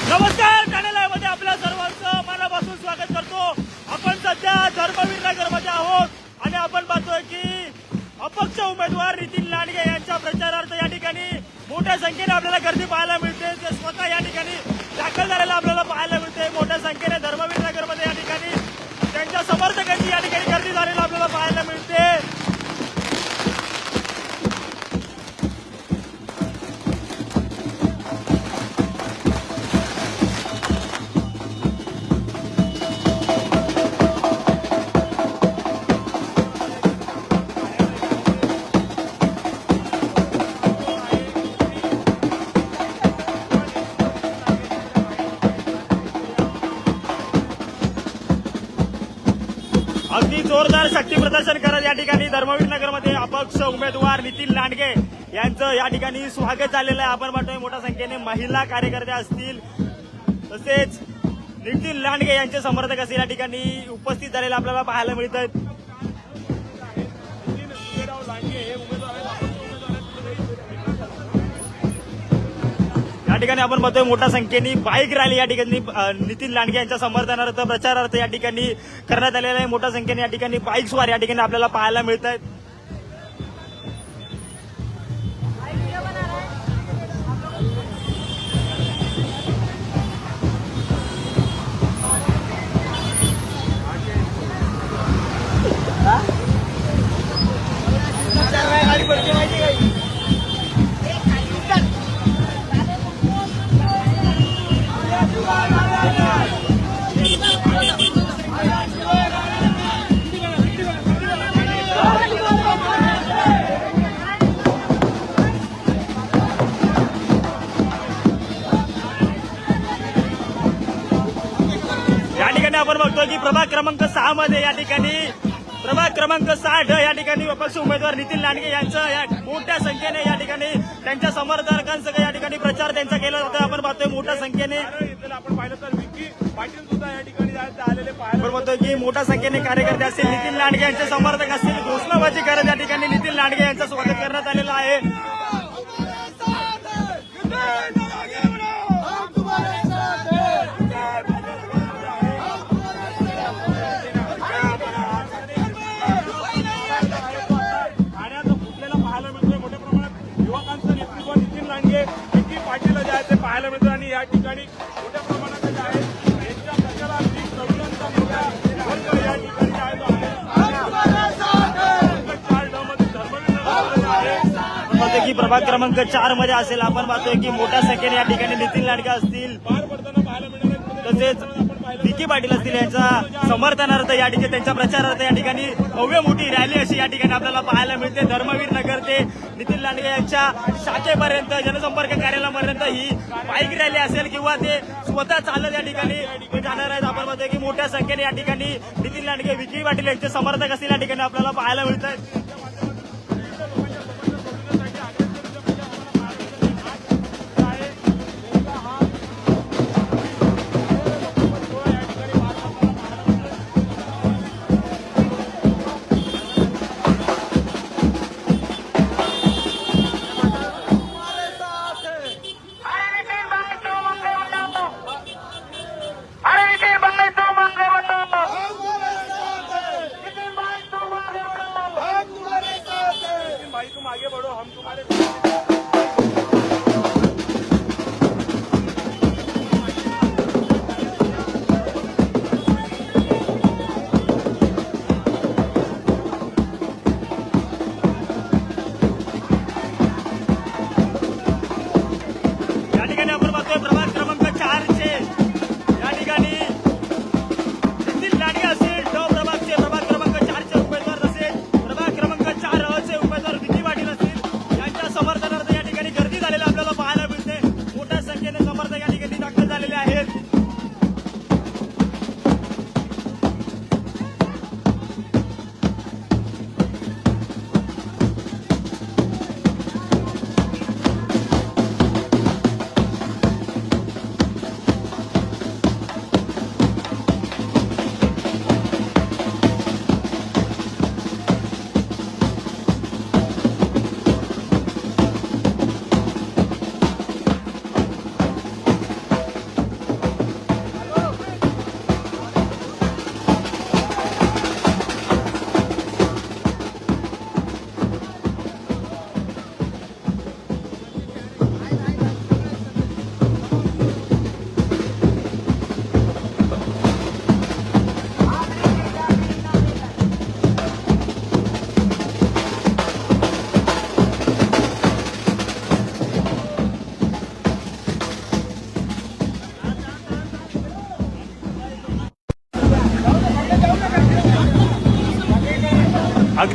नमस्कार, चॅनल मध्ये आपल्या सर्वांचं मनापासून स्वागत करतो। आपण सध्या धर्मवीर नगरमध्ये आहोत आणि आपण पाहतोय की अपक्ष उमेदवार नितीन लांडगे यांच्या प्रचारार्थ या ठिकाणी मोठ्या संख्येने आपल्याला गर्दी पाहायला मिळते। ते स्वतः या ठिकाणी दाखल झालेला आपल्याला पाहायला मिळते। मोठ्या संख्येने धर्मवीर नगरमध्ये या ठिकाणी त्यांच्या समर्थकांची या ठिकाणी गर्दी झालेली आपल्याला पाहायला मिळते। अगदी जोरदार शक्ती प्रदर्शन करत या ठिकाणी धर्मवीर नगरमध्ये अपक्ष उमेदवार नितीन लांडगे यांचं या ठिकाणी स्वागत झालेलं आहे। आपण पाहतोय मोठ्या संख्येने महिला कार्यकर्ते असतील तसेच नितीन लांडगे यांचे समर्थक असतील या ठिकाणी उपस्थित झालेले आपल्याला पाहायला मिळत आहेत। या ठिकाणी आपण बघतोय मोठ्या संख्येने बाईक रॅली या ठिकाणी नितीन लांडगे यांच्या समर्थनार्थ प्रचारार्थ या ठिकाणी करण्यात आलेला आहे। मोठ्या संख्येने या ठिकाणी बाईक स्वार या ठिकाणी आपल्याला पाहायला मिळत आहेत। आपण बघतोय की प्रभाग क्रमांक 6 मध्ये या ठिकाणी प्रभाग क्रमांक 60 या ठिकाणी अपक्ष उमेदवार नितीन लांडगे यांचं या मोठ्या संख्येने या ठिकाणी त्यांच्या समर्थकांसह या ठिकाणी प्रचार त्यांचा केला जातो। आपण पाहतोय मोठ्या संख्येने आपण पाहिलं तर विकी पाटील सुद्धा या ठिकाणी आलेले पाहायला आपण बघतोय की मोठ्या संख्येने कार्यकर्ते असतील नितीन लांडगे यांचे समर्थक असतील घोषणाबाजी करत या ठिकाणी नितीन लांडगे यांचं स्वागत करण्यात आलेलं आहे। पाहायला मिळतं आणि या ठिकाणी मोठ्या प्रमाणात जे आहे यांच्या प्रचारार्थी तरुणांचा मोठा वर्ग या ठिकाणी आहे। की प्रभाग क्रमांक 4 मध्ये असेल आपण पाहतोय की मोठ्या संख्येने या ठिकाणी नितीन लांडगे असतील पार पडताना पाहायला मिळणार तसेच विकी पाटील असतील यांच्या समर्थनार्थ या ठिकाणी त्यांच्या प्रचारार्थ या ठिकाणी भव्य मोठी रॅली अशी या ठिकाणी आपल्याला पाहायला मिळते। धर्मवीर नगर ते नितीन लांडगे यांच्या शाखेपर्यंत जनसंपर्क कार्यालयापर्यंत ही बाईक रॅली असेल किंवा ते स्वतः चालत या ठिकाणी जाणार आहेत। आपण बघतोय की मोठ्या संख्येने या ठिकाणी नितीन लांडगे विकी पाटील यांचे समर्थक असतील या ठिकाणी आपल्याला पाहायला मिळत आहेत। आगे बढ़ो, हम तुम्हारे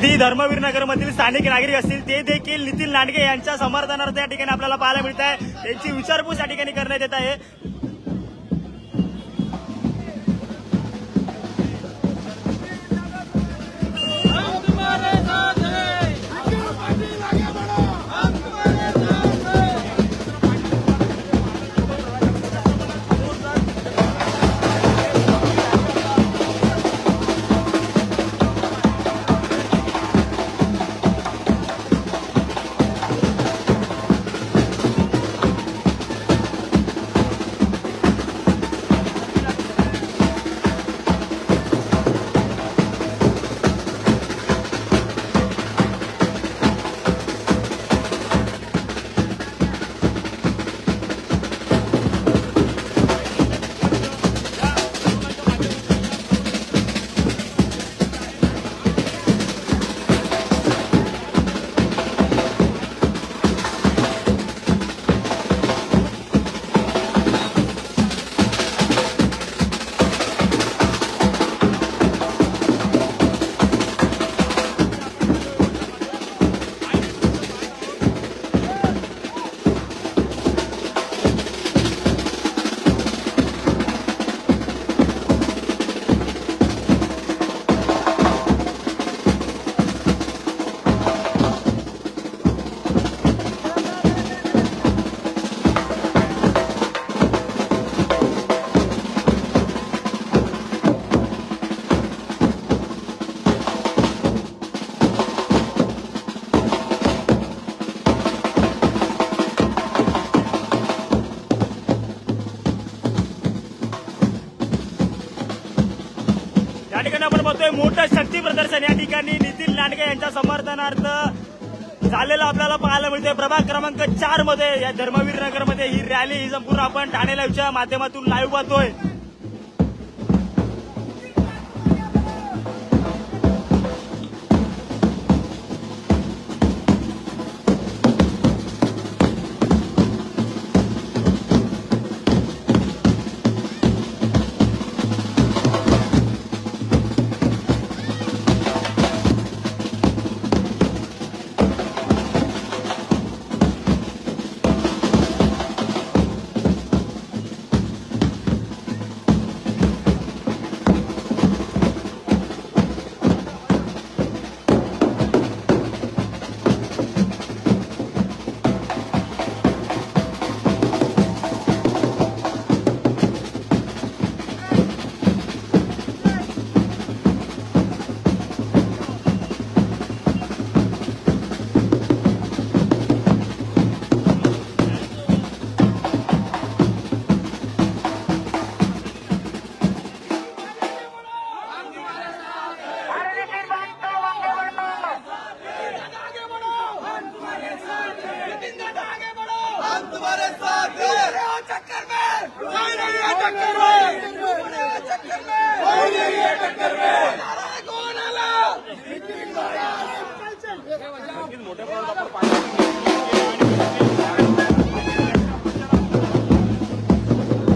अगदी धर्मवीर नगर मधील स्थानिक नागरिक असतील ते देखील नितीन लांडगे यांच्या समर्थनार्थ या ठिकाणी आपल्याला पाहायला मिळत आहे. त्यांची विचारपूस या ठिकाणी करण्यात येत आहे. या ठिकाणी आपण बघतोय मोठं शक्ती प्रदर्शन या ठिकाणी नितीन लांडगे यांच्या समर्थनार्थ झालेलं आपल्याला पाहायला मिळतंय. प्रभाग क्रमांक 4 मध्ये या धर्मवीर नगर मध्ये ही रॅली ही संपूर्ण आपण ठाणे लाईव्हच्या माध्यमातून लाईव्ह पाहतोय.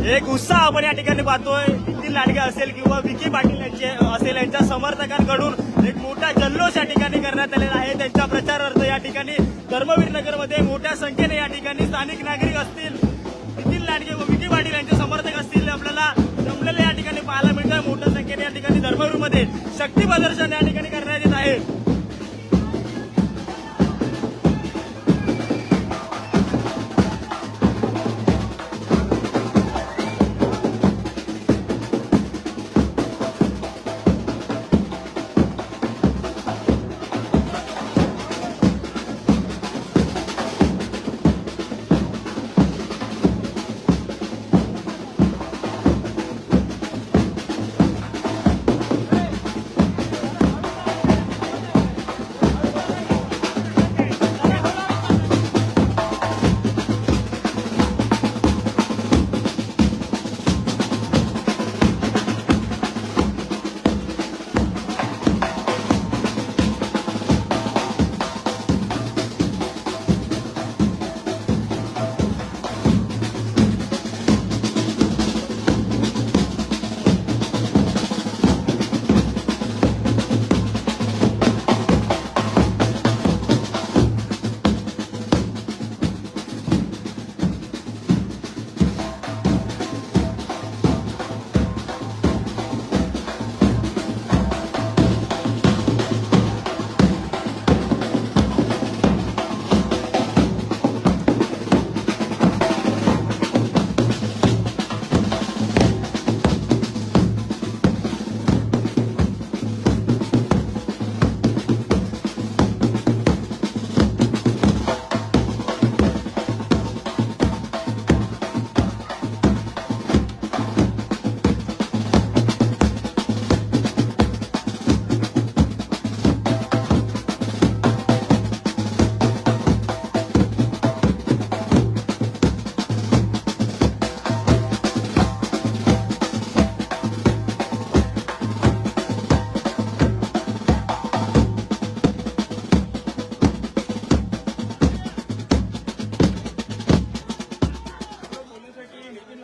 एक उत्साह आपण या ठिकाणी पाहतोय. नितीन लांडगे असेल किंवा विकी पाटील यांचे असेल यांच्या समर्थकांकडून एक मोठा जल्लोष या ठिकाणी करण्यात आलेला आहे. त्यांच्या प्रचारार्थ या ठिकाणी धर्मवीर नगरमध्ये मोठ्या संख्येने या ठिकाणी स्थानिक नागरिक असतील, नितीन लांडगे व विकी पाटील यांचे समर्थक असतील आपल्याला जमलेले या ठिकाणी पाहायला मिळतंय. मोठ्या संख्येने या ठिकाणी धर्मवीरमध्ये शक्ती प्रदर्शन या ठिकाणी करण्यात येत आहे.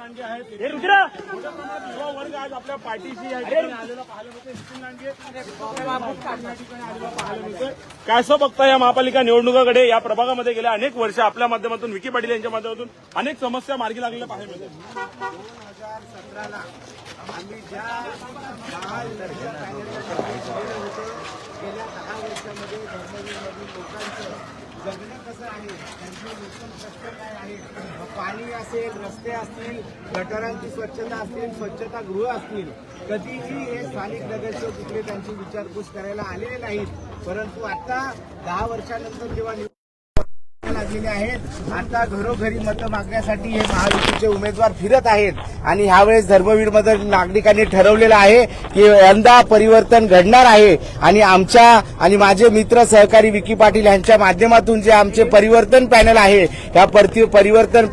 लांडगे आहेत. हे रुद्रा मोठ्या प्रमाणात युवा वर्ग आज आपल्या पाठीशी या ठिकाणी आलेला पाहायला मिळतोय. नितीन लांडगे या ठिकाणी आलेला पाहायला मिळतोय. काय असं बघता या महापालिका निवडणुकाकडे या प्रभागामध्ये गेल्या अनेक वर्ष आपल्या माध्यमातून विकी पाटील यांच्या माध्यमातून अनेक समस्या मार्गी लागलेल्या पाहायला मिळतात. 2017ला आम्ही ज्या 10 लढ्या पॅनलच्या केलं होतं, गेल्या 10 वर्षामध्ये धर्मवीरमधील लोकांचं जगणं कसं आहे, त्यांचे मूलभूत प्रश्न काय आहेत, पाणी असेल, रस्ते असतील, गटारांची स्वच्छता असतील, स्वच्छतागृह असतील, कधीही हे स्थानिक नगरसेवक तिकडे त्यांची विचारपूस करायला आलेले नाहीत. परंतु आता 10 वर्षानंतर जेव्हा लागलेले आहेत, आता घरोघरी मतं मागण्यासाठी हे महायुतीचे उमेदवार फिरत आहेत. आणि ह्यावेळेस धर्मवीरमध्ये नागरिकांनी ठरवलेलं आहे की यंदा परिवर्तन घडणार आहे. आणि आमच्या आणि माझे मित्र सहकारी विकी पाटील यांच्या माध्यमातून जे आमचे परिवर्तन पॅनल आहे, या परिवर्तन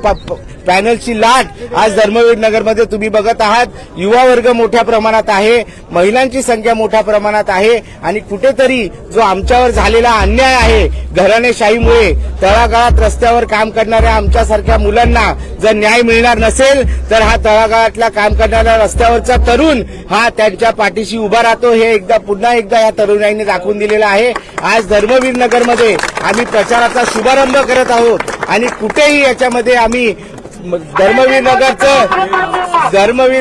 पॅनलची लाट आज धर्मवीर नगरमध्ये तुम्ही बघत आहात. युवा वर्ग मोठ्या प्रमाणात आहे, महिलांची संख्या मोठ्या प्रमाणात आहे. आणि कुठेतरी जो आमच्यावर झालेला अन्याय आहे घराणेशाहीमुळे, तळागाळात रस्त्यावर काम करणाऱ्या आमच्यासारख्या मुलांना जर न्याय मिळणार नसेल तर हा तळागाळातला काम करणारा रस्त्यावरचा तरुण हा त्यांच्या पाठीशी उभा राहतो. हे पुन्हा एकदा या तरुणाईने दाखवून दिलेलं आहे. आज धर्मवीर नगरमध्ये आम्ही प्रचाराचा शुभारंभ करत आहोत आणि कुठेही याच्यामध्ये आम्ही धर्मवीर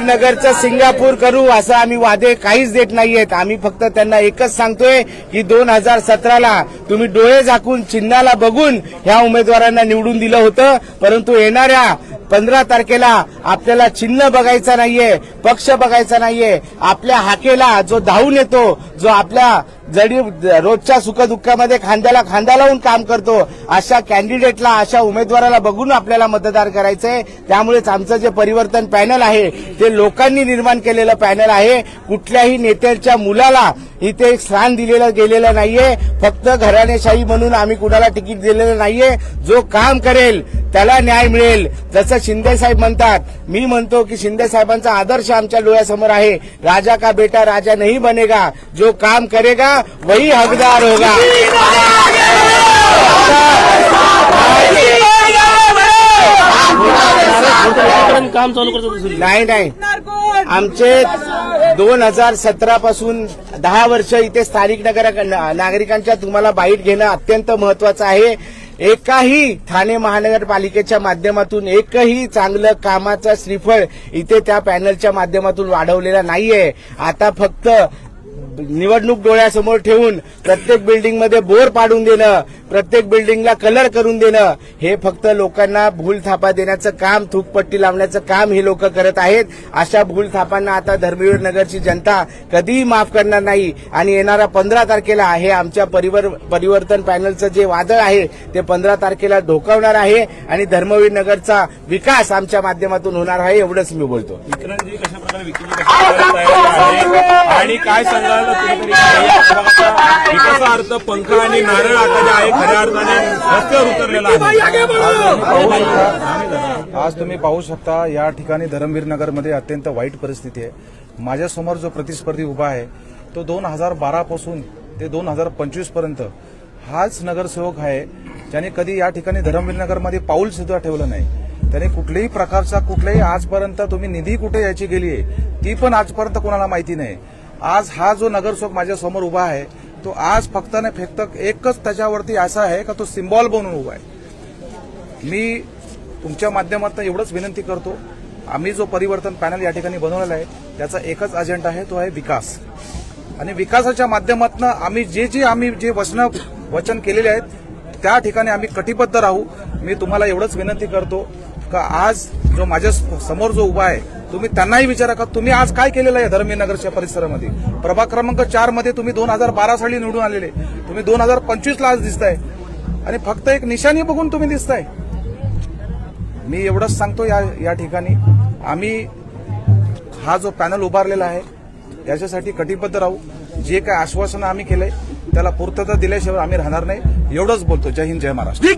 नगरचं सिंगापूर करू असं आम्ही वादे काहीच देत नाहीयेत. आम्ही फक्त त्यांना एकच सांगतोय की 2017ला तुम्ही डोळे झाकून चिन्हाला बघून ह्या उमेदवारांना निवडून दिलं होतं, परंतु येणाऱ्या 15 तारखेला आपल्याला चिन्ह बघायचं नाहीये, पक्ष बघायचा नाहीये. आपल्या हाकेला जो धावून येतो, जो आपल्या जडी रोजच्या सुखदुःखामध्ये खांद्याला खांदा लावून काम करतो, अशा कॅन्डिडेटला, अशा उमेदवाराला बघून आपल्याला मतदार करायचंय. त्यामुळेच आमचं जे परिवर्तन पॅनल आहे ते लोकांनी निर्माण केलेलं पॅनल आहे. कुठल्याही नेत्याच्या मुलाला इथे एक स्थान दिलेलं गेलेलं नाहीये. फक्त घराणेशाही म्हणून आम्ही कुणाला तिकीट दिलेलं नाहीये. जो काम करेल त्याला न्याय मिळेल. जसं शिंदे साहेब म्हणतात, मी म्हणतो की शिंदे साहेबांचा आदर्श आमच्या डोळ्यासमोर आहे. राजा का बेटा राजा नहीं बनेगा, जो काम करेगा वही हकदार होगा. काम चालू करतो नाही, आमचे 2017 पासून 10 वर्ष इथे स्थानिक नागरिकांच्या तुम्हाला बाईट घेणं अत्यंत महत्वाचं आहे. एकाही ठाणे महानगरपालिकेच्या माध्यमातून एकही चांगलं कामाचा श्रीफळ इथे त्या पॅनलच्या माध्यमातून वाढवलेला नाहीये. आता फक्त निवडणूक डोळ्यासमोर ठेवून प्रत्येक बिल्डिंगमध्ये बोर पाडून देणं, प्रत्येक बिल्डिंगला कलर करून देणं, हे फक्त लोकांना भूलथापा देण्याचं काम, थूकपट्टी लावण्याचं काम हे लोक करत आहेत. अशा भूलथापांना आता धर्मवीर नगरची जनता कधीही माफ करणार नाही. आणि येणारा 15 तारखेला हे आमच्या परिवर्तन पॅनलचं जे वादळ आहे ते 15 तारखेला ढोकावणार आहे आणि धर्मवीर नगरचा विकास आमच्या माध्यमातून होणार आहे, एवढंच मी बोलतो. विक्रांतजी कशा प्रकारे आणि काय सांगाल विकासार्थ पंख आणि नारळ आता जे आहे खऱ्या अर्थाने रस्त्यावर उतरलेला आहे. आज तुम्ही पाहू शकता या ठिकाणी धर्मवीर नगरमध्ये अत्यंत वाईट परिस्थिती आहे. माझ्यासमोर जो प्रतिस्पर्धी उभा आहे तो 2012 पासून ते 2025 पर्यंत हाच नगरसेवक आहे ज्याने कधी या ठिकाणी धर्मवीर नगरमध्ये पाऊल सुद्धा ठेवलं नाही. त्याने कुठल्याही प्रकारचा कुठल्याही आजपर्यंत तुम्ही निधी कुठे याची गेली आहे ती पण आजपर्यंत कोणाला माहिती नाही. आज हा जो नगरसेवक माझ्या समोर उभा आहे तो आज फक्त न फक्त एकच त्याच्यावरती असा आहे का तो सिम्बॉल बनून उभा आहे. मी तुमच्या माध्यमातून एवढंच विनंती करतो, आम्ही जो परिवर्तन पॅनल या ठिकाणी बनवलेला आहे त्याचा एकच अजेंडा आहे, तो आहे विकास. आणि विकासाच्या माध्यमातून आम्ही जे वचन केलेले आहेत त्या ठिकाणी आम्ही कटिबद्ध राहू. मी तुम्हाला एवढंच विनंती करतो का आज जो माझ्या समोर जो उभा आहे तुम्ही त्यांनाही विचारा का तुम्ही आज काय केलेलं आहे धर्मवीर नगरच्या परिसरामध्ये. प्रभाग क्रमांक 4 मध्ये तुम्ही 2012 साली निवडून आलेले, तुम्ही 2025 ला आज दिसताय आणि फक्त एक निशाणी बघून तुम्ही दिसताय. मी एवढंच सांगतो या ठिकाणी आम्ही हा जो पॅनल उभारलेला आहे याच्यासाठी कटिबद्ध राहू. जे काय आश्वासन आम्ही केलंय त्याला पूर्तता दिल्याशिवाय आम्ही राहणार नाही, एवढंच बोलतो. जय हिंद, जय महाराष्ट्र.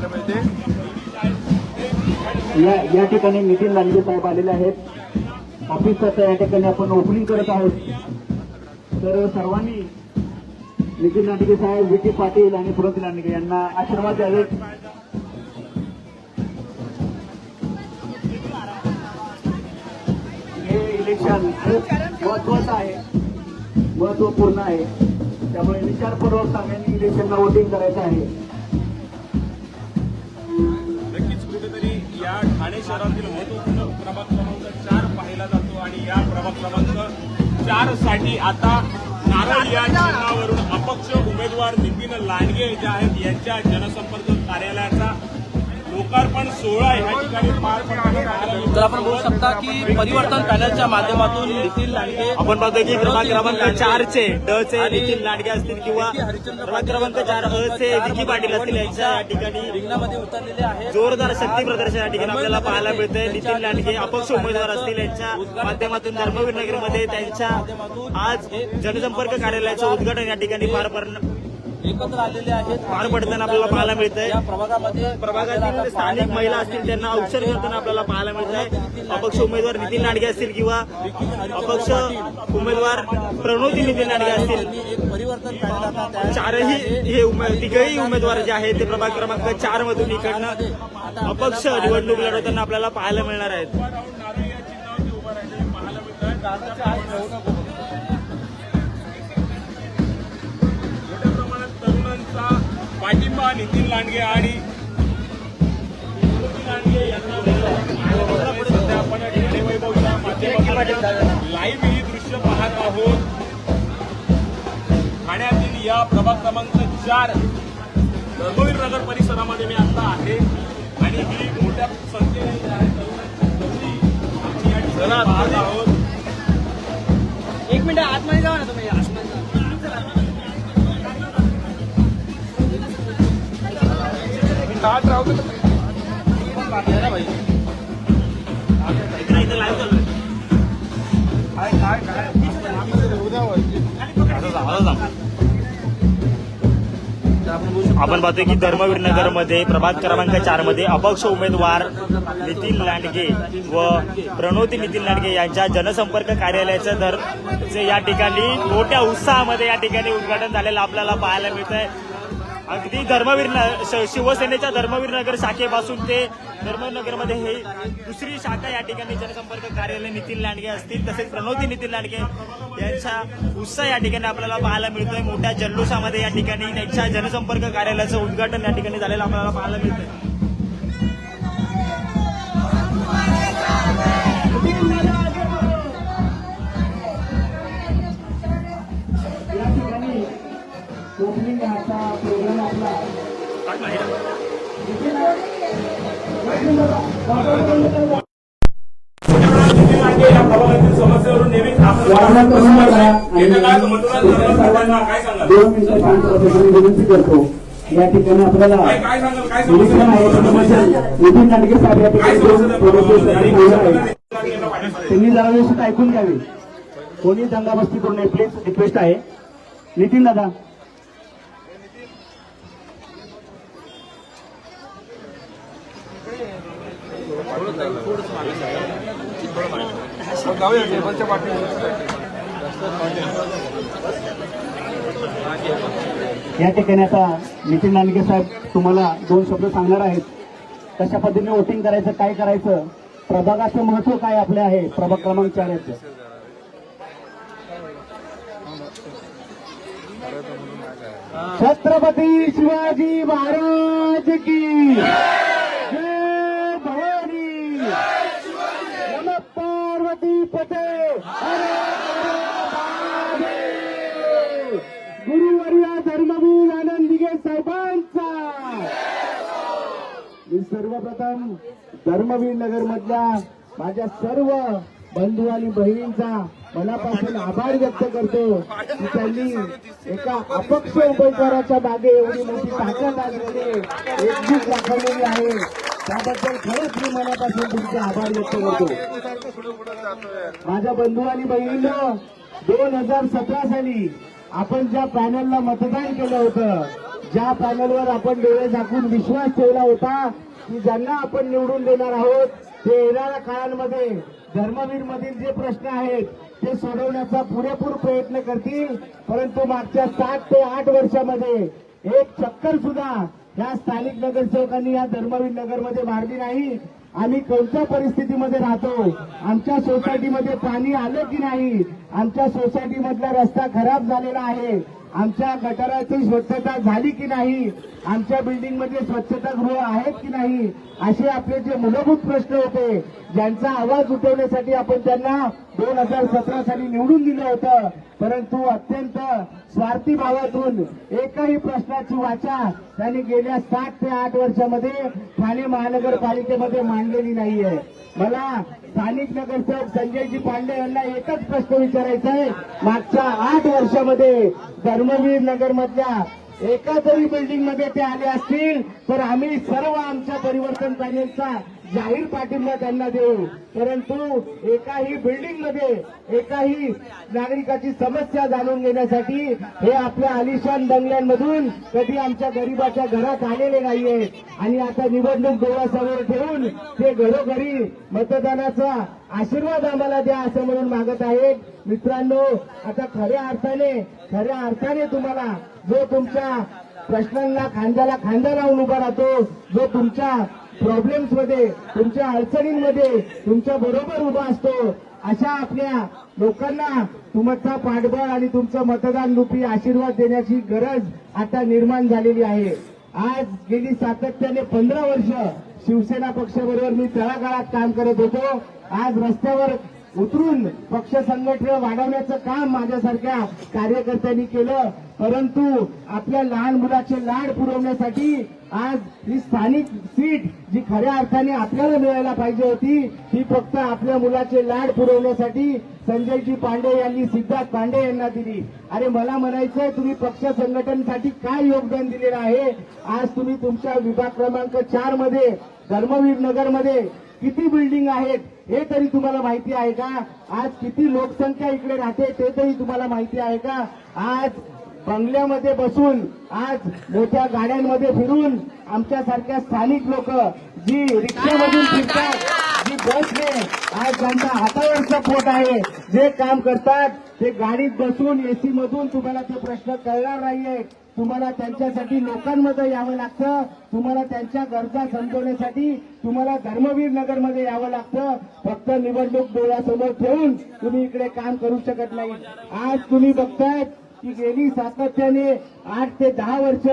पाहायला मिळते. या ठिकाणी नितीन लांडगे साहेब आलेले आहेत. ऑफिसचं या ठिकाणी आपण ओपनिंग करत आहोत. तर सर्वांनी नितीन लांडगे साहेब, विकी पाटील आणि प्रणोती लांडगे यांना आशीर्वाद द्यावेत. हे इलेक्शन खूप महत्वाचं आहे, महत्वपूर्ण आहे. त्यामुळे विचारपूर्वक सगळ्यांनी इलेक्शनला वोटिंग करायचं आहे. नक्कीच कुठेतरी या ठाणे शहरातील महत्वपूर्ण प्रभाग क्रमांक 4 पाहिला जातो आणि या प्रभाग क्रमांक 4 साठी आता नारळ या चिन्हावरून अपक्ष उमेदवार नितीन लांडगे जे आहेत यांच्या जनसंपर्क कार्यालयाचा लोकार्पण सोहळा या ठिकाणी पार पडला. तर आपण बघू शकता की परिवर्तन पॅनलच्या माध्यमातून नितीन लांडगे आपण पाहतोय की प्रभाग क्रमांक 4 चे ड चे नितीन लांडगे असतील किंवा प्रभाग क्रमांक 4 अ चे विकी पाटील असतील यांच्या या ठिकाणी रिंगणामध्ये उतरलेले आहेत. जोरदार शक्ती प्रदर्शन या ठिकाणी आपल्याला पाहायला मिळतंय. नितीन लांडगे अपक्ष उमेदवार असतील यांच्या माध्यमातून धर्मवीर नगरमध्ये त्यांच्या आज जनसंपर्क कार्यालयाचं उद्घाटन या ठिकाणी एकत्र आलेले आहेत. पार पडताना आपल्याला पाहायला मिळतंय. या प्रभागामध्ये प्रभागातील स्थानिक महिला असतील त्यांना औक्षण करताना आपल्याला पाहायला मिळत आहे. अपक्ष उमेदवार नितीन लांडगे असतील किंवा अपक्ष उमेदवार प्रणोती नितीन लांडगे असतील. एक परिवर्तन पॅनल आता तयार चारही हे तिघही उमेदवार जे आहेत ते प्रभाग क्रमांक 4 मधून इकडनं अपक्ष निवडणूक लढवताना आपल्याला पाहायला मिळणार आहेत. नारळ या चिन्हावरती उभं राहिलेले पाहायला मिळतात. मोठ्या प्रमाणात तरुणांचा पाठिंबा नितीन लांडगे आणि प्रणोती लांडगे यांना सध्या आपण ठाणे वैभवच्या माध्यमातून लाईव्ह ही दृश्य पाहत आहोत. ठाण्यातील या प्रभाग क्रमांक 4 धर्मवीर नगर परिसरामध्ये मी आता आहे आणि ही मोठ्या संख्येने जी आहे तरुणांची गर्दी आपण या ठिकाणी पाहत आहोत. एक मिनिट आतमध्ये जावा ना तुम्ही. इथं live चालू आहे. आपण पाहतोय की धर्मवीर नगरमध्ये प्रभाग क्रमांक 4 मध्ये अपक्ष उमेदवार नितीन लांडगे व प्रणोती नितीन लांडगे यांच्या जनसंपर्क कार्यालयाचं या ठिकाणी मोठ्या उत्साहामध्ये या ठिकाणी उद्घाटन झालेलं आपल्याला पाहायला मिळत आहे. अगदी शिवसेनेच्या धर्मवीर नगर शाखेपासून ते धर्मवीर नगरमध्ये हे दुसरी शाखा या ठिकाणी जनसंपर्क कार्यालय नितीन लांडगे असतील तसेच प्रणोती नितीन लांडगे यांचा उत्साह या ठिकाणी आपल्याला पाहायला मिळतोय. मोठ्या जल्लोषामध्ये या ठिकाणी त्यांच्या जनसंपर्क कार्यालयाचं उद्घाटन या ठिकाणी झालेलं आपल्याला पाहायला मिळतंय. ओपनिंग आता प्रोग्राम आपला समस्येवरून नेहमीच दोन मिनिटं शांत विनंती करतो. या ठिकाणी आपल्याला इलेक्शन आहे. नितीन लांडगे साहेब या ठिकाणी त्यांनी जरा व्यवस्थित ऐकून घ्यावी. कोणी दंगामस्ती करू नये प्लीज रिक्वेस्ट आहे. नितीन दादा या ठिकाणी आता नितीन लांडगे साहेब तुम्हाला 2 शब्द सांगणार आहेत. कशा पद्धतीने वोटिंग करायचं, काय करायचं, प्रभागाचं महत्व काय आपले आहे, प्रभाग क्रमांक 4 याचं. छत्रपती शिवाजी महाराज की जय भवानी. नमः पार्वती पते. गुरुवर्या धर्मवीर आनंदीगे साहेबांचा. मी सर्वप्रथम धर्मवीर नगर मधल्या माझ्या सर्व बंधू आणि बहिणींचा मनापासून आभार व्यक्त करतो की त्यांनी एका अपक्ष उमेदवाराच्या मागे एवढी मोठी ताकद आणलेली एकजूट दाखवलेली आहे. त्याबद्दल खरंच मी मनापासून तुमचे आभार व्यक्त करतो. माझ्या बंधू आणि बहिणींना 2017 साली आपण ज्या पॅनलला मतदान केलं होतं, ज्या पॅनलवर आपण डोळे झाकून विश्वास ठेवला होता की ज्यांना आपण निवडून देणार आहोत ते येणाऱ्या काळांमध्ये धर्मवीर मधील जे प्रश्न आहेत ते सोडवण्याचा पुरेपूर प्रयत्न करतील, परंतु मागच्या 7 ते 8 वर्षामध्ये एक चक्कर सुद्धा या स्थानिक नगरसेवकांनी या धर्मवीर नगरमध्ये मारली नाही. आम्ही कोणत्या परिस्थितीमध्ये राहतो, आमच्या सोसायटीमध्ये पाणी आलं की नाही, आमच्या सोसायटीमधला रस्ता खराब झालेला आहे, आमच्या गटाराची स्वच्छता झाली की नाही, आमच्या बिल्डिंगमध्ये स्वच्छतागृह आहेत की नाही, असे आपले जे मूलभूत प्रश्न होते ज्यांचा आवाज उठवण्यासाठी आपण त्यांना 2017 साली निवडून दिलं होतं, परंतु अत्यंत स्वार्थी भावातून एकही प्रश्नाची वाचा त्यांनी गेल्या 7 ते 8 वर्षामध्ये ठाणे महानगरपालिकेमध्ये मांडलेली नाहीये. मला स्थानिक नगरसेवक संजयजी पांडे यांना एकच प्रश्न विचारायचा आहे, मागच्या 8 वर्षामध्ये धर्मवीर नगरमधल्या एका जरी बिल्डिंग मध्ये ते आले असतील तर आम्ही सर्व आमच्या परिवर्तन पॅनेलचा जाहीर पाठिंबा त्यांना देऊ, परंतु एकाही बिल्डिंग मध्ये एकाही नागरिकाची समस्या जाणून घेण्यासाठी हे आपल्या आलिशान बंगल्यांमधून कधी आमच्या गरीबाच्या घरात आलेले नाहीये. आणि आता निवडणूक डोळ्यासमोर ठेवून ते घरोघरी मतदानाचा आशीर्वाद आम्हाला द्या असं म्हणून मागत आहेत. मित्रांनो, आता खऱ्या अर्थाने तुम्हाला जो तुमच्या प्रश्नांना खांद्याला खांदा लावून उभा राहतो, जो तुमच्या प्रॉब्लेम्स मध्ये तुमच्या अडचणींमध्ये तुमच्या बरोबर उभा असतो, अशा आपल्या लोकांना तुमचा पाठबळ आणि तुमचं मतदान रूपी आशीर्वाद देण्याची गरज आता निर्माण झालेली आहे. आज गेली सातत्याने 15 वर्ष शिवसेना पक्षाबरोबर मी तळागाळात काम करत होतो. आज रस्त्यावर उतरून पक्ष संघटना वाढवण्याचं काम माझ्यासारख्या कार्यकर्त्यांनी केलं, परंतु आपल्या लहान मुलाचे लाड पुरवण्यासाठी आज ही स्थानिक सीट जी खऱ्या अर्थाने आपल्याला मिळायला पाहिजे होती ही फक्त आपल्या मुलाचे लाड पुरवण्यासाठी संजयजी पांडे यांनी सिद्धार्थ पांडे यांना दिली. अरे मला म्हणायचंय, तुम्ही पक्ष संघटनेसाठी काय योगदान दिलेलं आहे? आज तुम्ही तुमच्या विभाग क्रमांक 4 मध्ये धर्मवीर नगरमध्ये किती बिल्डिंग आहेत हे तरी तुम्हाला माहिती आहे का? आज किती लोकसंख्या इकडे राहते ते तरी तुम्हाला माहिती आहे का? आज बंगल्यामध्ये बसून, आज मोठ्या गाड्यांमध्ये फिरून आमच्यासारख्या स्थानिक लोक जी रिक्षामधून फिरतात, जी बसने आज ज्यांच्या हातावरचं पोट आहे, जे काम करतात ते गाडीत बसून एसी मधून तुम्हाला ते प्रश्न कळणार नाहीये. तुम्हाला त्यांच्यासाठी लोकांमध्ये यावं लागतं, तुम्हाला त्यांच्या गरजा समजवण्यासाठी तुम्हाला धर्मवीर नगरमध्ये यावं लागतं. फक्त निवडणूक डोळ्यासमोर ठेवून तुम्ही इकडे काम करू शकत नाही. आज तुम्ही बघताय की गेली सातत्याने 8 ते 10 वर्ष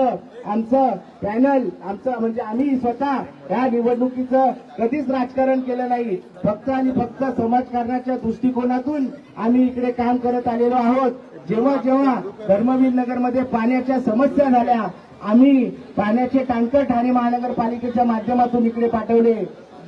आमचं पॅनल, आमचं म्हणजे आम्ही स्वतः या निवडणुकीचं कधीच राजकारण केलं नाही. फक्त आणि फक्त समाजकारणाच्या दृष्टिकोनातून आम्ही इकडे काम करत आलेलो आहोत. जेव्हा जेव्हा धर्मवीर नगरमध्ये पाण्याच्या समस्या झाल्या, आम्ही पाण्याचे टँकर ठाणे महानगरपालिकेच्या माध्यमातून इकडे पाठवले.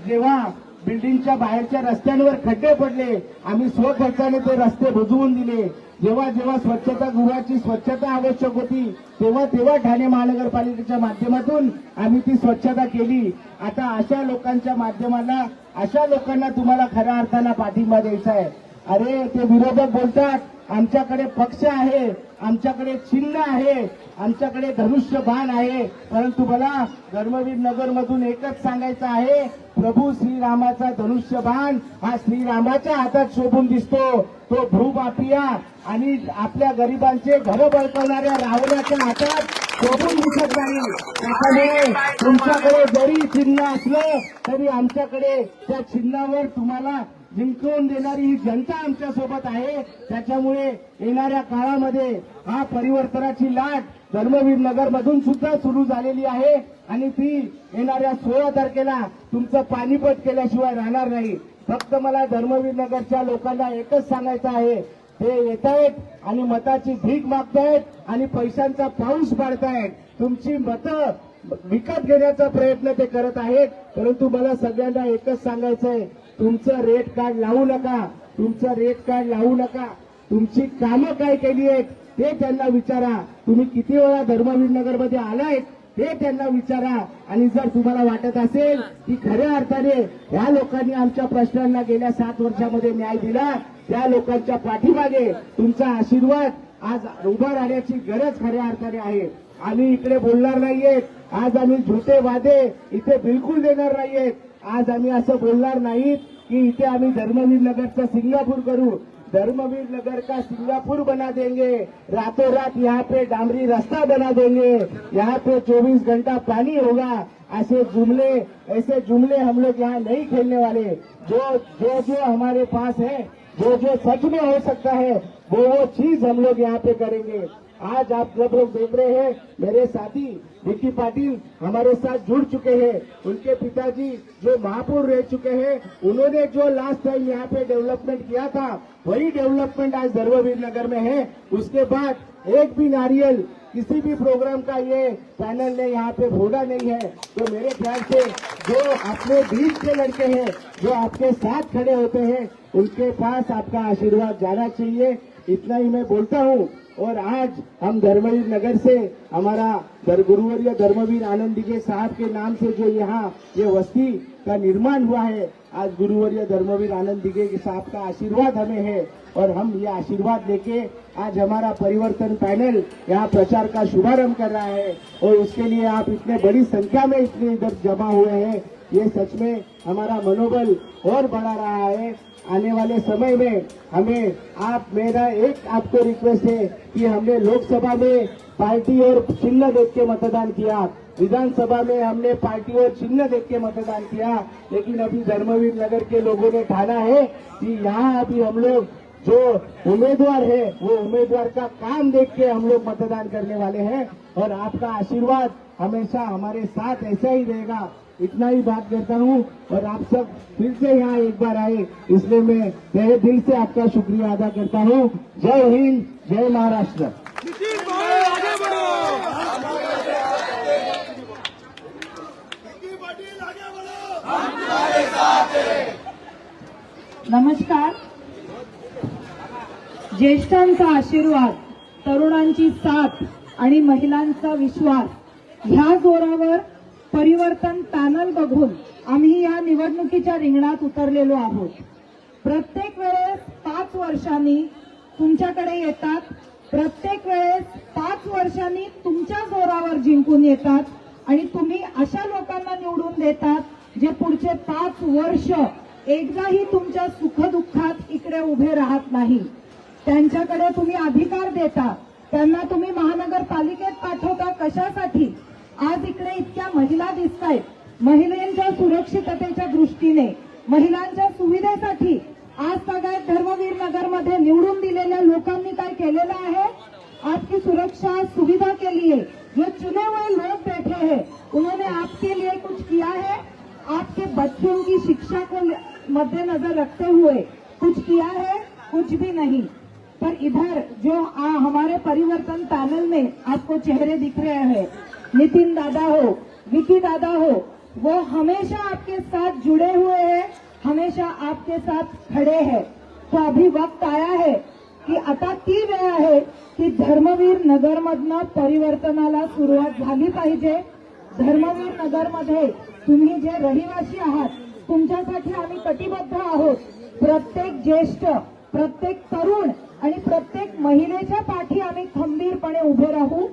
जेव्हा बिल्डिंगच्या बाहेरच्या रस्त्यांवर खड्डे पडले, आम्ही स्वखर्चाने ते रस्ते बुजवून दिले. जेव्हा जेव्हा स्वच्छतागृहाची स्वच्छता आवश्यक होती तेव्हा ठाणे महानगरपालिकेच्या माध्यमातून आम्ही ती स्वच्छता केली. आता अशा लोकांच्या माध्यमाला, अशा लोकांना तुम्हाला खऱ्या अर्थानं पाठिंबा द्यायचा आहे. अरे ते विरोधक बोलतात आमच्याकडे पक्ष आहे, आमच्याकडे चिन्ह आहे, आमच्याकडे धनुष्यबाण आहे, परंतु मला धर्मवीर नगरमधून एकच सांगायचं आहे, प्रभू श्रीरामाचा धनुष्यबाण हा श्रीरामाच्या हातात शोभून दिसतो, तो भूमाफिया आणि आपल्या गरिबांचे घरं बळकवणाऱ्या रावणाच्या हातात शोभून दिसत नाही. त्याच्यामुळे तुमच्याकडे जरी चिन्ह असलं तरी आमच्याकडे त्या चिन्हावर तुम्हाला जिंकवून देणारी ही जनता आमच्या सोबत आहे. त्याच्यामुळे येणाऱ्या काळामध्ये हा परिवर्तनाची लाट धर्मवीर नगरमधून सुद्धा सुरू झालेली आहे आणि ती येणाऱ्या 16 तारखेला तुमचं पाणीपत केल्याशिवाय राहणार नाही. फक्त मला धर्मवीर नगरच्या लोकांना एकच सांगायचं आहे, ते येत आहेत आणि मताची भीक मागतायत आणि पैशांचा पाऊस पाडतायत. तुमची मतं विकत घेण्याचा प्रयत्न ते करत आहेत, परंतु मला सगळ्यांना एकच सांगायचं आहे, तुमचं रेट कार्ड लावू नका, तुमचं रेट कार्ड लावू नका. तुमची कामं काय केली आहेत ते त्यांना विचारा. तुम्ही किती वेळा धर्मवीर नगरमध्ये आलायत ते त्यांना विचारा. आणि जर तुम्हाला वाटत असेल की खऱ्या अर्थाने या लोकांनी आमच्या प्रश्नांना गेल्या 7 वर्षामध्ये न्याय दिला, त्या लोकांच्या पाठीमागे तुमचा आशीर्वाद आज उभा राहण्याची गरज खऱ्या अर्थाने आहे. आम्ही इकडे बोलणार नाहीयेत. आज आम्ही झुटे वादे इथे बिलकुल देणार नाहीयेत. आज आम्ही असं बोलणार नाहीत की इथे आम्ही धर्मवीर नगरचा सिंगापूर करू. धर्मवीर नगर का सिंगापुर बना देंगे. रातों रात यहाँ पे डामरी रास्ता बना देंगे. यहाँ पे 24 घंटा पानी होगा. ऐसे जुमले हम लोग यहाँ नहीं खेलने वाले. जो हमारे पास है, जो सच में हो सकता है, वो चीज हम लोग यहाँ पे करेंगे. आज आप सब लोग देख रहे हैं, मेरे साथी विकी पाटिल हमारे साथ जुड़ चुके हैं. उनके पिताजी जो महापौर रह चुके हैं, उन्होंने जो लास्ट टाइम यहाँ पे डेवलपमेंट किया था, वही डेवलपमेंट आज धर्मवीर नगर में है. उसके बाद एक भी नारियल किसी भी प्रोग्राम का ये पैनल ने यहाँ पे फोड़ा नहीं है. तो मेरे ख्याल से जो अपने बीच के लड़के हैं, जो आपके साथ खड़े होते हैं, उनके पास आपका आशीर्वाद जाना चाहिए. इतना ही मैं बोलता हूँ. और आज हम धर्मवीर नगर से हमारा गुरुवर्य धर्मवीर आनंद दिघे साहब के नाम से जो यहाँ ये वस्ती का निर्माण हुआ है, आज गुरुवर्य धर्मवीर आनंद दिघे साहब का आशीर्वाद हमें है. और हम ये आशीर्वाद लेके आज हमारा परिवर्तन पैनल यहाँ प्रचार का शुभारंभ कर रहा है. और उसके लिए आप इतने बड़ी संख्या में इतने इधर जमा हुए हैं, ये सच में हमारा मनोबल और बढ़ा रहा है. आने वाले समय में हमें मेरा एक आपको रिक्वेस्ट है कि हमने लोकसभा में पार्टी और चिन्ह देख के मतदान किया, विधानसभा में हमने पार्टी और चिन्ह देख के मतदान किया, लेकिन अभी धर्मवीर नगर के लोगों ने ठाना है कि यहाँ अभी हम लोग जो उम्मीदवार है, वो उम्मीदवार का काम देख के हम लोग मतदान करने वाले हैं. और आपका आशीर्वाद हमेशा हमारे साथ ऐसा ही रहेगा. इतना ही बात करता हूँ. और आप सब फिर से यहाँ एक बार आए, इसलिए मैं तहे दिल से आपका शुक्रिया अदा करता हूँ. जय हिंद, जय महाराष्ट्र. नमस्कार. ज्येष्ठांचा आशीर्वाद, तरुणांची साथ आणि महिलांचा विश्वास ह्या जोरावर परिवर्तन पॅनल बघून आम्ही या निवडणुकीच्या रिंगणात उतरलेलो आहोत. प्रत्येक वेळेस 5 वर्षांनी तुमच्याकडे येतात, प्रत्येक वेळेस 5 वर्षांनी तुमच्या जोरावर जिंकून येतात आणि तुम्ही अशा लोकांना निवडून देतात जे पुढचे 5 वर्ष एकदाही तुमच्या सुखदुःखात इकडे उभे राहत नाही. त्यांच्याकडे तुम्ही अधिकार देता, त्यांना तुम्ही महानगरपालिकेत पाठवता. कशासाठी? आज इकडे इतक्या महिला दिसतायत. महिलांच्या सुरक्षिततेच्या दृष्टीने, महिलांच्या सुविधेसाठी आज सगळ्यात धर्मवीर नगरमध्ये निवडून दिलेल्या लोकांनी काय केलेलं आहे? आपकी सुरक्षा सुविधा के लिए जो चुने हुए लोग बैठे हैं, उन्होंने आपके लिए कुछ किया है? आपके बच्चों की शिक्षा को मद्देनजर रखते हुए कुछ किया है? कुछ भी नहीं. पर इधर जो हमारे परिवर्तन पैनल में आपको चेहरे दिख रहे हैं, नितिन दादा हो, विकी दादा हो, वो हमेशा आपके साथ जुड़े हुए हैं, हमेशा आपके साथ खड़े हैं. तो अभी वक्त आया है की आता ती वेळ आहे की धर्मवीर नगरमधनं परिवर्तनाला सुरुवात झाली पाहिजे. धर्मवीर नगरमध्ये तुम्ही जे रहिवासी आहात, तुमच्यासाठी आम्ही कटिबद्ध आहोत. प्रत्येक ज्येष्ठ, प्रत्येक तरुण आणि प्रत्येक महिलेच्या पाठी आम्ही खंबीरपणे उभे राहू.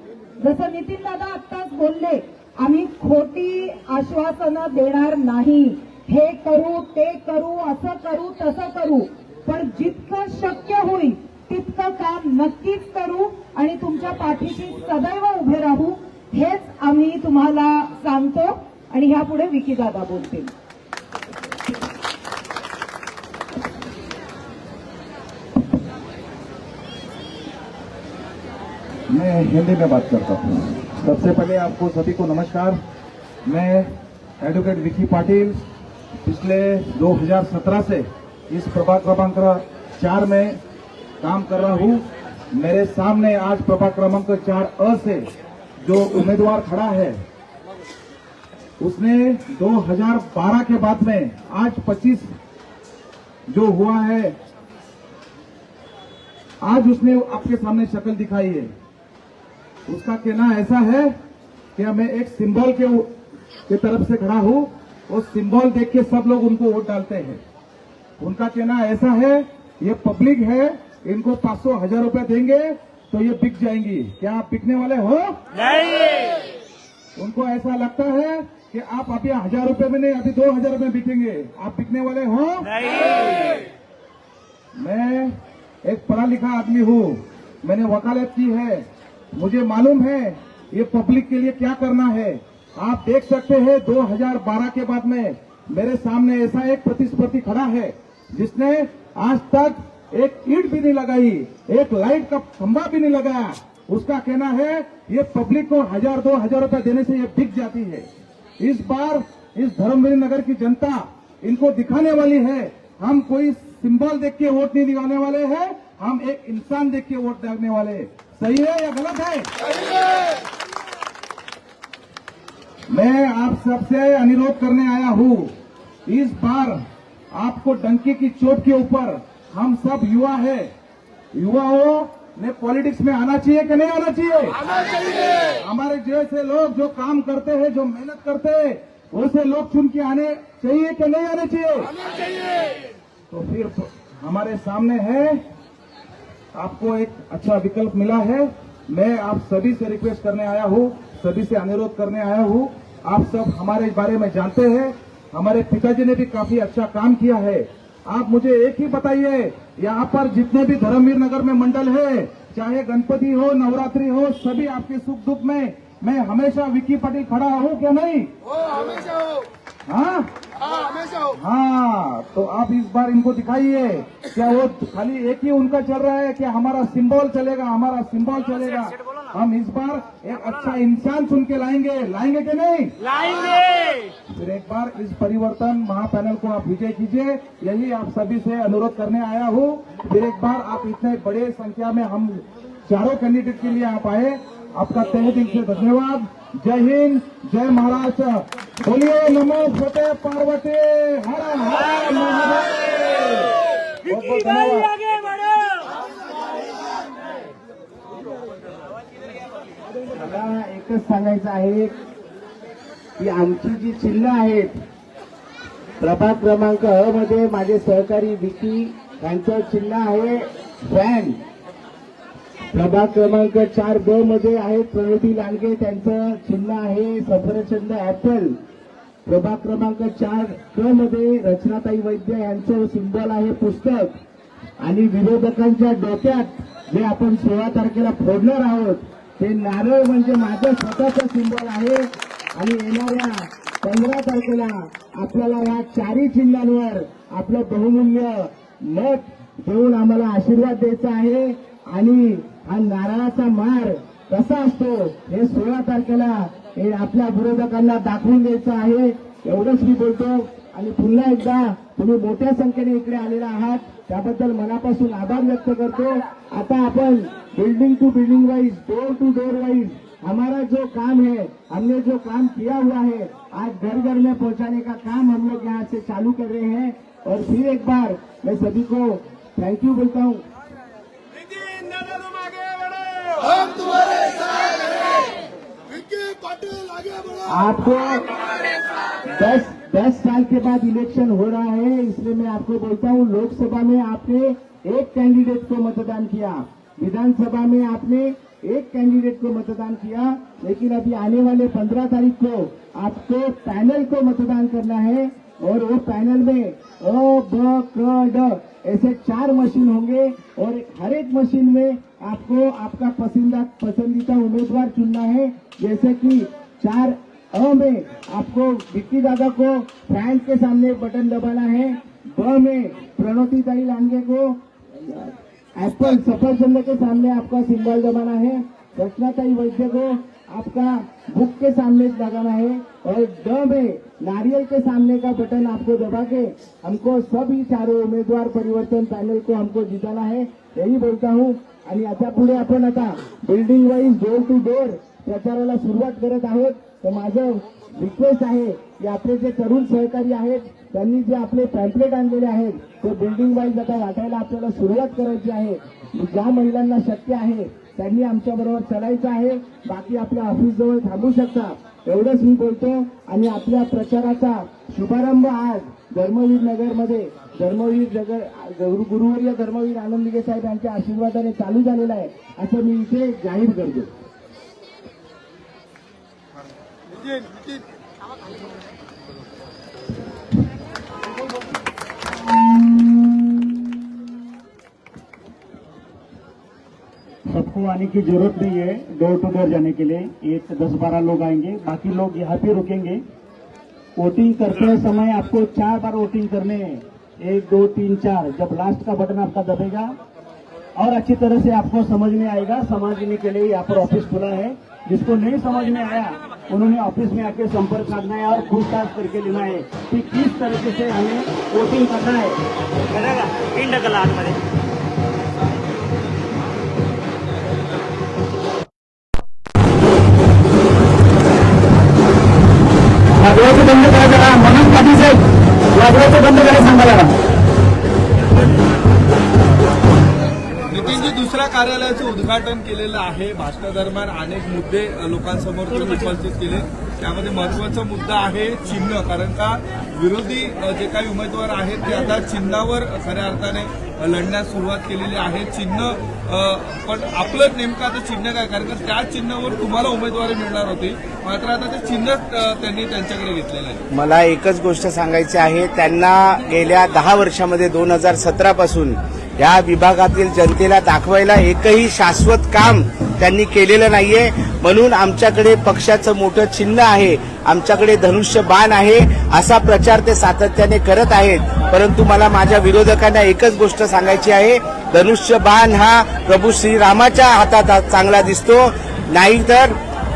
जसं नितीन दादा आत्ताच बोलले, आम्ही खोटी आश्वासनं देणार नाही. हे करू, ते करू, असं करू, तसं करू, पण जितकं शक्य होईल तितकं काम नक्कीच करू आणि तुमच्या पाठीशी सदैव उभे राहू. हेच आम्ही तुम्हाला सांगतो. आणि ह्यापुढे विकी दादा बोलतील. मैं हिंदी में बात करता हूँ. सबसे पहले आपको सभी को नमस्कार. मैं एडवोकेट विकी पाटिल पिछले 2017 से इस प्रभाग क्रमांक 4 में काम कर रहा हूँ. मेरे सामने आज प्रभाग क्रमांक 4A से जो उम्मीदवार खड़ा है, उसने 2012 के बाद में आज 25 जो हुआ है, आज उसने आपके सामने शक्ल दिखाई है. उसका कहना ऐसा है कि मैं एक सिंबल के तरफ से खड़ा हूं, वो सिंबल देख के सब लोग उनको वोट डालते हैं. उनका कहना ऐसा है, ये पब्लिक है, इनको 500-1000 रुपए देंगे तो ये बिक जाएंगी। क्या आप बिकने वाले हो? नहीं। उनको ऐसा लगता है कि आप अभी 1000 रुपए में नहीं, अभी 2000 में बिकेंगे। आप बिकने वाले हो? नहीं। मैं एक पढ़ा लिखा आदमी हूँ, मैंने वकालत की है, मुझे मालूम है ये पब्लिक के लिए क्या करना है। आप देख सकते हैं 2012 के बाद में मेरे सामने ऐसा एक प्रतिस्पर्धी खड़ा है जिसने आज तक एक ईंट भी नहीं लगाई, एक लाइट का खंभा भी नहीं लगाया। उसका कहना है ये पब्लिक को 1000-2000 रुपए देने से ये बिक जाती है। इस बार इस धर्मवीर नगर की जनता इनको दिखाने वाली है, हम कोई सिंबल देख के वोट नहीं दिखाने वाले हैं, हम एक इंसान देख के वोट देने वाले हैं। सही है या गलत है? मैं आप सबसे अनुरोध करने आया हूँ, इस बार आपको डंके की चोट के ऊपर हम सब युवा है, युवाओं ने पॉलिटिक्स में आना चाहिए कि नहीं आना चाहिए? आना चाहिए। हमारे जैसे लोग जो काम करते हैं, जो मेहनत करते हैं, वैसे लोग चुन के आने चाहिए कि नहीं आने चाहिए? आना चाहिए। तो फिर हमारे सामने है, आपको एक अच्छा विकल्प मिला है। मैं आप सभी से रिक्वेस्ट करने आया हूँ, सभी से अनुरोध करने आया हूँ। आप सब हमारे बारे में जानते हैं, हमारे पिताजी ने भी काफी अच्छा काम किया है। आप मुझे एक ही बताइए, यहाँ पर जितने भी धर्मवीर नगर में मंडल है, चाहे गणपति हो, नवरात्रि हो, सभी आपके सुख दुख में मैं हमेशा विक्की पाटिल खड़ा हूँ क्या नहीं? हमेशा हो। हाँ हमेशा हो। हाँ, तो आप इस बार इनको दिखाइए, क्या वो खाली एक ही उनका चल रहा है कि हमारा सिंबल चलेगा, हमारा सिंबल चलेगा? हम इस बार एक अच्छा इंसान चुन के लाएंगे कि नहीं? लाएंगे। फिर एक बार इस परिवर्तन महापैनल को आप विजय कीजिए, यही आप सभी से अनुरोध करने आया हूँ। फिर एक बार आप इतने बड़े संख्या में हम चारों कैंडिडेट के लिए आप आए, आपका तहे दिल से धन्यवाद। जय हिंद, जय महाराष्ट्र। बोलिए नमो फतेह पार्वती, हर हर महादेव। बहुत बहुत धन्यवाद। आगे बढ़ो। मला एकच सांगायचं आहे की आमची जी चिन्ह आहेत, प्रभाग क्रमांक अ मध्ये माझे सहकारी विकी यांचं चिन्ह आहे फॅन, प्रभाग क्रमांक 4ब मध्ये आहेत प्रणोती लांडगे, त्यांचं चिन्ह आहे सफरचंद ऍपल, प्रभाग क्रमांक 4क मध्ये रचनाताई वैद्य यांचं सिंबल आहे पुस्तक, आणि विरोधकांच्या डोक्यात जे आपण 16 तारखेला फोडणार आहोत ते नारळ म्हणजे माझं स्वतःचं सिंबल आहे। आणि येणाऱ्या 15 तारखेला आपल्याला या चारही चिन्हांवर आपलं बहुमूल्य मत देऊन आम्हाला आशीर्वाद द्यायचा आहे। आणि हा नारळाचा मार कसा असतो हे 16 तारखेला हे आपल्या विरोधकांना दाखवून द्यायचं आहे। एवढंच मी बोलतो आणि पुन्हा एकदा तुम्ही मोठ्या संख्येने इकडे आलेला आहात त्याबद्दल मनापासून आभार व्यक्त करतो। आता आपण building to building wise, door to door wise हमारा जो काम है, हमने जो काम किया हुआ है, आज घर घर में पहुंचाने का काम हम लोग यहाँ से चालू कर रहे हैं। और फिर एक बार मैं सभी को थैंक यू बोलता हूँ। हम तुम्हारे साथ हैं। विक्की पाटिल आगे बढ़ो। आपको 10 साल के बाद इलेक्शन हो रहा है, इसलिए मैं आपको बोलता हूँ, लोकसभा में आपने एक कैंडिडेट को मतदान किया, विधानसभा में आपने एक कैंडिडेट को मतदान किया, लेकिन अभी आने वाले 15 तारीख को आपको पैनल को मतदान करना है। और वो पैनल में अ, ब, क, ड ऐसे 4 मशीन होंगे और हर एक मशीन में आपको आपका पसंदीदा उम्मीदवार चुनना है। जैसे कि 4 में आपको विक्की दादा को फैन के सामने बटन दबाना है, ब में प्रणोती ताई लांडगे को एप्पल सफरचंद के सामने आपका सिंबल दबाना है, रचनाताई वैद्य को आपका बुक के सामने लगाना है, और ड में नारियल के सामने का बटन आपको दबा के हमको सभी चारों उम्मीदवार परिवर्तन पैनल को हमको जिताना है, यही बोलता हूँ। आणि आता पुढे आपण आता building wise door to door प्रचाराला सुरुवात करत आहोत। तर माझं रिक्वेस्ट आहे की आपले जे तरुण सहकारी आहेत त्यांनी जे आपले पॅम्पलेट आणलेले आहेत ते बिल्डिंग वाईज आता वाटायला आपल्याला सुरुवात करायची आहे। ज्या महिलांना शक्य आहे त्यांनी आमच्या बरोबर चलायचं आहे, बाकी आपल्या ऑफिस जवळ थांबू शकता, एवढंच मी बोलतो। आणि आपल्या प्रचाराचा शुभारंभ आज धर्मवीर नगर मध्ये धर्मवीर गुरुवर्य धर्मवीर आनंद दिघे साहेब यांच्या आशीर्वादाने चालू झालेला आहे असं मी इथे जाहीर करतो. सबको आने की जरूरत नहीं है डोर टू डोर जाने के लिए. 10-12 लोग आएंगे, बाकी लोग यहाँ पे रुकेंगे. वोटिंग करते समय आपको 4 बार वोटिंग करने हैं. 1, 2, 3, 4. जब लास्ट का बटन आपका दबेगा और अच्छी तरह से आपको समझ में आएगा. समझने के लिए यहाँ पर ऑफिस खुला है. जिसको नहीं समझ में आया उन्होंने ऑफिस में आके संपर्क करना है और पूछताछ करके लेना है कि किस तरीके से हमें वोटिंग करना है. इंड कला आतमध्ये वाजवायचं बंद करा जरा. मनोज पाटील साहेब वाजवायचं बंद करा सांगा जरा. नितीनजी, दुसऱ्या कार्यालयाचं उद्घाटन केलेलं आहे. भाषणादरम्यान अनेक मुद्दे लोकांसमोर तुम्ही उपस्थित केले. त्यामध्ये महत्वाचा मुद्दा आहे चिन्ह. कारण का विरोधी जे काही उमेदवार आहेत ते आता चिन्हावर खऱ्या अर्थाने लढण्यास सुरुवात केलेली आहे. चिन्ह पण आपलं नेमकं आता चिन्ह काय, कारण का त्या चिन्हावर तुम्हाला उमेदवारी मिळणार होती, मात्र आता ते चिन्ह त्यांनी त्यांच्याकडे घेतलेलं आहे. मला एकच गोष्ट सांगायची आहे, त्यांना गेल्या 10 वर्षामध्ये 2017 पासून या विभागातील जनतेला दाखवायला एकही शाश्वत काम त्यांनी केलेलं नाहीये. म्हणून आमच्याकडे पक्षाचं मोठं चिन्ह आहे, आमच्याकडे धनुष्य बाण आहे असा प्रचार ते सातत्याने करत आहेत. परंतु मला माझ्या विरोधकांना एकच गोष्ट सांगायची आहे, धनुष्य बाण हा प्रभू श्रीरामाच्या हातात चांगला दिसतो, नाहीतर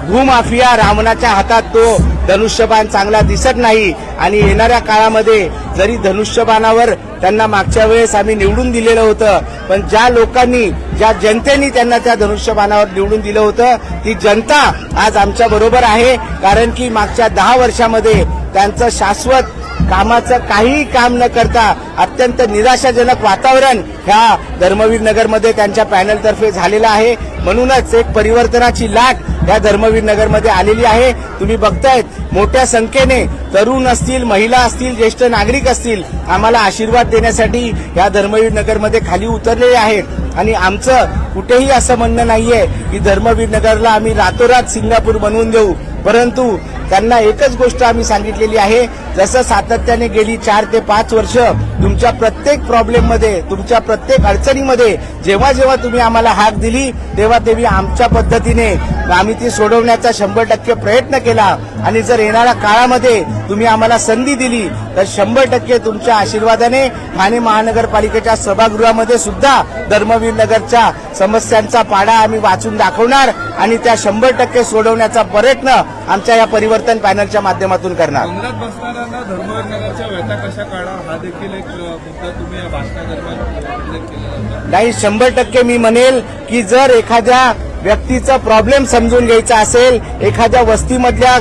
भूमाफिया रावणाच्या हातात तो धनुष्यबाण चांगला दिसत नाही. आणि येणाऱ्या काळामध्ये जरी धनुष्यबाणावर त्यांना मागच्या वेळेस आम्ही निवडून दिलेलं होतं, पण ज्या लोकांनी ज्या जनतेने त्यांना त्या धनुष्यबाणावर निवडून दिलं होतं ती जनता आज आमच्या बरोबर आहे. कारण की मागच्या 10 वर्षामध्ये त्यांचं शाश्वत कामाचं काहीही काम न करता अत्यंत निराशाजनक वातावरण ह्या धर्मवीर नगरमध्ये त्यांच्या पॅनलतर्फे झालेलं आहे. म्हणूनच एक परिवर्तनाची लाट या धर्मवीर नगरमध्ये आलेली आहे. तुम्ही बघतायत मोठ्या संख्येने तरुण असतील, महिला असतील, ज्येष्ठ नागरिक असतील आम्हाला आशीर्वाद देण्यासाठी या धर्मवीर नगरमध्ये खाली उतरलेले आहेत. आणि आमचं कुठेही असं म्हणणं नाहीये की धर्मवीर नगरला आम्ही रातोरात सिंगापूर बनवून देऊ, परंतु त्यांना एकच गोष्ट आम्ही सांगितलेली आहे, जसं सातत्याने गेली 4 ते 5 वर्ष तुमच्या प्रत्येक प्रॉब्लेममध्ये, तुमच्या प्रत्येक अडचणीमध्ये जेव्हा जेव्हा तुम्ही आम्हाला हाक दिली तेव्हा तेव्हा आमच्या पद्धतीने आम्ही ती सोडवण्याचा 100% प्रयत्न केला. आणि जर येणाऱ्या काळामध्ये तुम्ही आम्हाला संधी दिली तर 100% तुमच्या आशीर्वादाने ठाणे महानगरपालिकेच्या सभागृहामध्ये सुद्धा धर्मवीर नगरच्या समस्यांचा पाडा आम्ही वाचून दाखवणार आणि त्या 100% सोडवण्याचा प्रयत्न आमच्या या परिवर्तन पॅनलच्या माध्यमातून करणार. अंगणात बसणाऱ्यांना धर्मवीर नगरच्या व्यथा कशा काढणार हा देखील एक मुद्दा तुम्ही या भाषणादरम्यान उल्लेख केलेला होता. नाही, 100% मी म्हणेल की जर एखाद्या व्यक्तीचा प्रॉब्लेम समजून घ्यायचा असेल, एखाद्या वस्तीमधल्या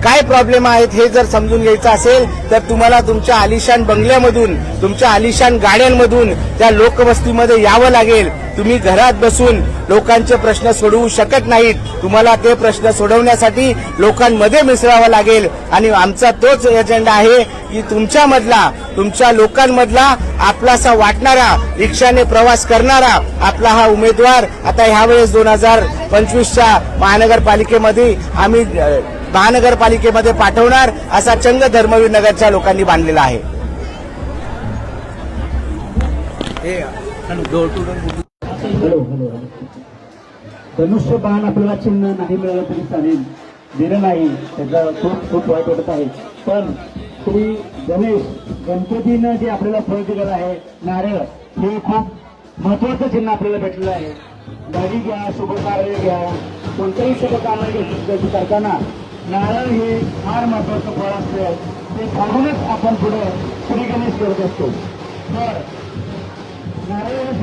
काय प्रॉब्लेम आहेत हे जर समजून घ्यायचं असेल तर तुम्हाला तुमच्या आलिशान बंगल्यामधून, तुमच्या आलिशान गाड्यांमधून त्या लोकवस्तीमध्ये यावं लागेल. तुम्ही घरात बसून लोकांचे प्रश्न सोडवू शकत नाहीत. तुम्हाला ते प्रश्न सोडवण्यासाठी लोकांमध्ये मिसळावं लागेल. आणि आमचा तोच एजेंडा आहे की तुमच्या लोकांमधला आपलासा वाटणारा, रिक्षाने प्रवास करणारा आपला हा उमेदवार आता ह्यावेळेस 2025च्या महानगरपालिकेमध्ये आम्ही महानगरपालिकेमध्ये पाठवणार असा चंग धर्मवीर नगरच्या लोकांनी बांधलेला आहे. धनुष्य बाण आपल्याला चिन्ह नाही मिळालं तरी चालेल, दिलं नाही त्याचा खूप वाईट वाटत आहे. पण श्री गणेश गणपतीनं जे आपल्याला फळ दिलेलं आहे नारळ, हे खूप महत्वाचं चिन्ह आपल्याला भेटलेलं आहे. गाडी घ्या, शुभ कार्य घ्या, कोणत्याही शुभ कार्य करताना नारळ हे फार महत्वाचं फळ असते. ते खाऊनच आपण पुढे श्री गणेश करत असतो. तर नारळ